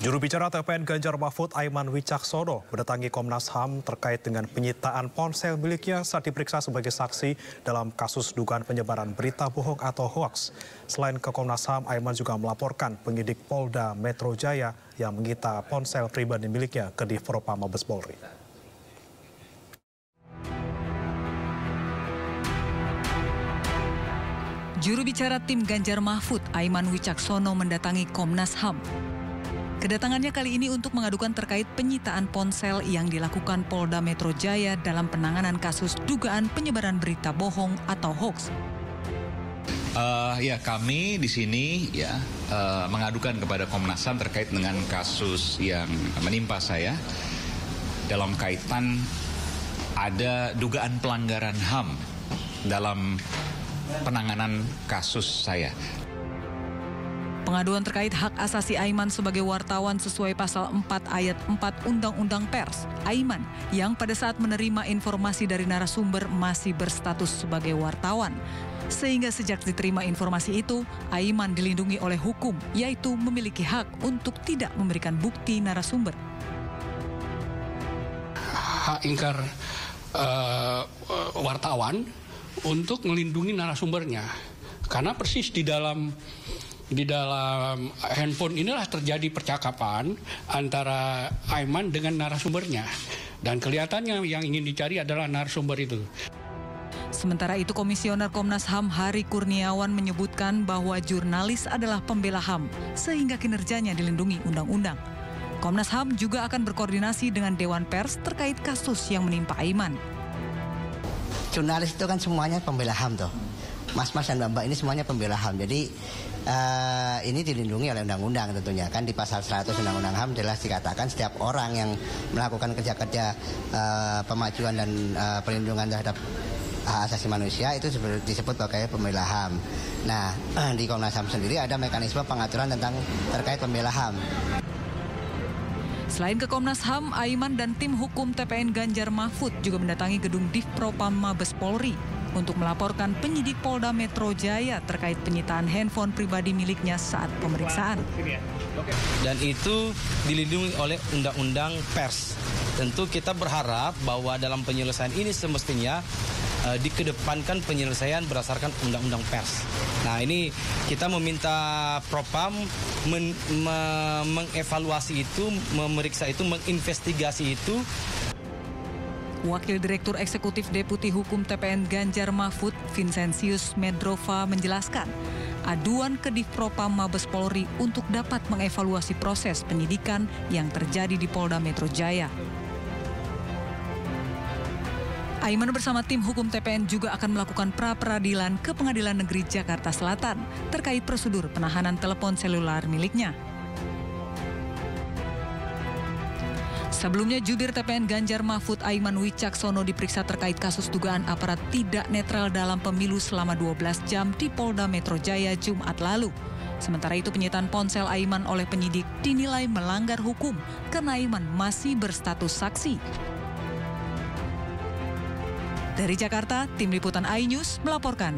Juru bicara TPN Ganjar Mahfud Aiman Wicaksono mendatangi Komnas HAM terkait dengan penyitaan ponsel miliknya saat diperiksa sebagai saksi dalam kasus dugaan penyebaran berita bohong atau hoaks. Selain ke Komnas HAM, Aiman juga melaporkan penyidik Polda Metro Jaya yang menyita ponsel pribadi miliknya ke Divpropam Mabes Polri. Juru bicara tim Ganjar Mahfud Aiman Wicaksono mendatangi Komnas HAM. Kedatangannya kali ini untuk mengadukan terkait penyitaan ponsel yang dilakukan Polda Metro Jaya dalam penanganan kasus dugaan penyebaran berita bohong atau hoax. Kami di sini mengadukan kepada Komnas HAM terkait dengan kasus yang menimpa saya dalam kaitan ada dugaan pelanggaran HAM dalam penanganan kasus saya. Pengaduan terkait hak asasi Aiman sebagai wartawan sesuai pasal 4 ayat 4 Undang-Undang Pers. Aiman yang pada saat menerima informasi dari narasumber masih berstatus sebagai wartawan. Sehingga sejak diterima informasi itu, Aiman dilindungi oleh hukum, yaitu memiliki hak untuk tidak memberikan bukti narasumber. Hak ingkar wartawan untuk melindungi narasumbernya. Karena persis di dalam handphone inilah terjadi percakapan antara Aiman dengan narasumbernya. Dan kelihatannya yang ingin dicari adalah narasumber itu. Sementara itu, Komisioner Komnas HAM Hari Kurniawan menyebutkan bahwa jurnalis adalah pembela HAM, sehingga kinerjanya dilindungi undang-undang. Komnas HAM juga akan berkoordinasi dengan Dewan Pers terkait kasus yang menimpa Aiman. Jurnalis itu kan semuanya pembela HAM toh. Mas-mas dan mbak-mbak ini semuanya pembela HAM. Jadi ini dilindungi oleh undang-undang tentunya. Kan di pasal 100 Undang-Undang HAM jelas dikatakan setiap orang yang melakukan kerja-kerja pemajuan dan perlindungan terhadap hak asasi manusia itu disebut sebagai pembela HAM. Nah, di Komnas HAM sendiri ada mekanisme pengaturan tentang terkait pembela HAM. Selain ke Komnas HAM, Aiman dan tim hukum TPN Ganjar Mahfud juga mendatangi gedung Divpropam Mabes Polri untuk melaporkan penyidik Polda Metro Jaya terkait penyitaan handphone pribadi miliknya saat pemeriksaan. Dan itu dilindungi oleh Undang-Undang Pers. Tentu kita berharap bahwa dalam penyelesaian ini semestinya dikedepankan penyelesaian berdasarkan Undang-Undang Pers. Nah, ini kita meminta Propam mengevaluasi itu, memeriksa itu, menginvestigasi itu. Wakil Direktur Eksekutif Deputi Hukum TPN Ganjar Mahfud, Vincentius Medrova menjelaskan, aduan ke Divpropam Mabes Polri untuk dapat mengevaluasi proses penyidikan yang terjadi di Polda Metro Jaya. Aiman bersama tim hukum TPN juga akan melakukan pra-peradilan ke Pengadilan Negeri Jakarta Selatan terkait prosedur penahanan telepon seluler miliknya. Sebelumnya, jubir TPN Ganjar Mahfud Aiman Wicaksono diperiksa terkait kasus dugaan aparat tidak netral dalam pemilu selama 12 jam di Polda Metro Jaya Jumat lalu. Sementara itu, penyitaan ponsel Aiman oleh penyidik dinilai melanggar hukum karena Aiman masih berstatus saksi. Dari Jakarta, Tim Liputan iNews melaporkan.